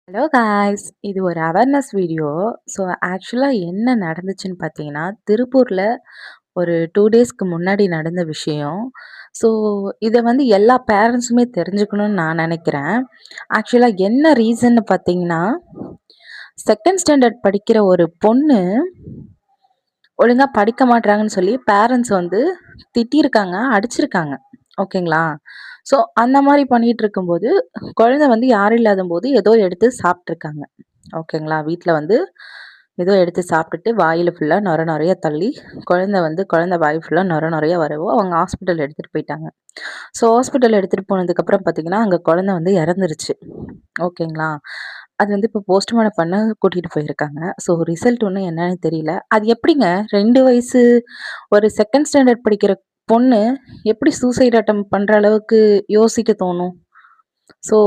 Hello guys! இது ஒரு awareness video. So, ஆக்சுவலா என்ன நடந்துச்சுன்னு பார்த்தீங்கன்னா, திருப்பூர்ல ஒரு 2 டேஸ்க்கு முன்னாடி நடந்த விஷயம். ஸோ, இத வந்து எல்லா பேரண்ட்ஸுமே தெரிஞ்சுக்கணும்னு நான் நெனைக்கிறேன். ஆக்சுவலா என்ன ரீசன்னு பார்த்தீங்கன்னா, 2ண்ட் ஸ்டாண்டர்ட் படிக்கிற ஒரு பொண்ணு ஒழுங்கா படிக்க மாட்றாங்கன்னு சொல்லி பேரண்ட்ஸ் வந்து திட்டியிருக்காங்க, அடிச்சிருக்காங்க. ஓகேங்களா? ஸோ, அந்த மாரி பண்ணிட்டு இருக்கும்போது, குழந்தை வந்து யாரும் இல்லாதம்போது ஏதோ எடுத்து சாப்ட்டுருக்காங்க. ஓகேங்களா? வீட்ல வந்து ஏதோ எடுத்து சாப்ட்டுட்டு வாயில ஃபுல்லா நொர நொரையா தள்ளி, குழந்தை வாய் ஃபுல்லா நொர நொரையா வரவும், அவங்க ஹாஸ்பிட்டல் எடுத்துட்டு போயிட்டாங்க. ஸோ, ஹாஸ்பிட்டல் எடுத்துட்டு போனதுக்கப்புறம் பார்த்தீங்கன்னா, அங்க குழந்தை வந்து இறந்துருச்சு. ஓகேங்களா? அது வந்து இப்போ போஸ்ட்மார்டம் பண்ண கூட்டிட்டு போயிருக்காங்க. ஸோ, ரிசல்ட் இன்னும் என்னன்னு தெரியல. அது எப்படிங்க 2 வயசு ஒரு 2ண்ட் ஸ்டாண்டர்ட் படிக்கிற பொண்ணு எப்படி சூசைட் அட்டெம்ப்ட் பண்ற அளவுக்கு யோசிக்க தோணும்? ஸோ,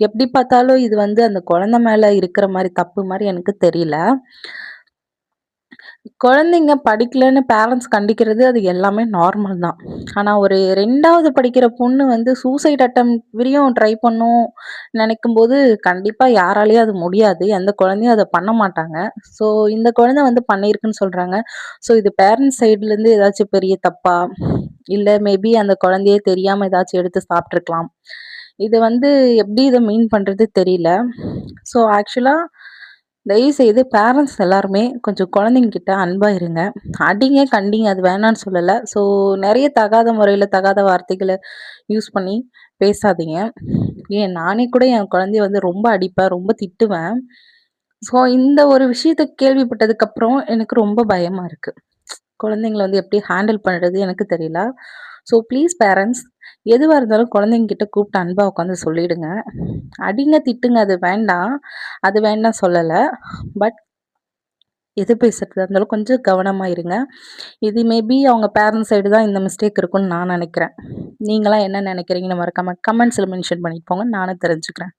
எப்படி பார்த்தாலும் இது வந்து அந்த குழந்தை மேல இருக்கிற மாரி தப்பு மாரி எனக்கு தெரியல. குழந்தைங்க படிக்கலன்னு பேரண்ட்ஸ் கண்டிக்கிறது அது எல்லாமே நார்மல் தான். ஆனா ஒரு 2வது படிக்கிற பொண்ணு வந்து சூசைட் அட்டெம்ப்ட் வரையும் ட்ரை பண்ணும் நெனைக்கும்போது, கண்டிப்பா யாராலயும் அது முடியாது. எந்த குழந்தையும் அத பண்ண மாட்டாங்க. ஸோ இந்த குழந்தை வந்து பண்ணியிருக்குன்னு சொல்றாங்க. ஸோ இது பேரண்ட்ஸ் சைட்லருந்து ஏதாச்சும் பெரிய தப்பா? இல்ல மேபி அந்த குழந்தையே தெரியாம ஏதாச்சும் எடுத்து சாப்ட்டுருக்கலாம். இது வந்து எப்படி இத மீன் பண்றது தெரியல. ஸோ ஆக்சுவலா தயவுசெய்து பேரண்ட்ஸ் எல்லாருமே கொஞ்சம் குழந்தைங்க கிட்ட அன்பா இருங்க. அடிங்க, கண்டிங்க அது வேணான்னு சொல்லல. ஸோ நெறைய தகாத முறையில தகாத வார்த்தைகள யூஸ் பண்ணி பேசாதீங்க. ஏன் நானே கூட என் குழந்தைய வந்து ரொம்ப அடிப்பேன், ரொம்ப திட்டுவேன். ஸோ இந்த ஒரு விஷயத்த கேள்விப்பட்டதுக்கப்புறம் எனக்கு ரொம்ப பயமா இருக்கு. குழந்தைங்கள வந்து எப்படி ஹேண்டில் பண்றது எனக்கு தெரியல. ஸோ ப்ளீஸ் பேரண்ட்ஸ் எதுவா இருந்தாலும் குழந்தைங்க கிட்ட கூப்பிட்டு அன்பா உட்காந்து சொல்லிடுங்க. அடிங்க, திட்டுங்க அது வேண்டாம். அது வேண்டாம் சொல்லல. பட் எது பேசுறதா இருந்தாலும் கொஞ்சம் கவனமா இருங்க. இது மேபி அவங்க பேரண்ட்ஸ் சைடு தான் இந்த மிஸ்டேக் இருக்குன்னு நான் நெனைக்கிறேன். நீங்கலாம் என்ன நெனைக்கிறீங்கன்னு மறக்காம கமெண்ட்ஸ்ல மென்ஷன் பண்ணிட்டு போங்க. நானும் தெரிஞ்சுக்கிறேன்.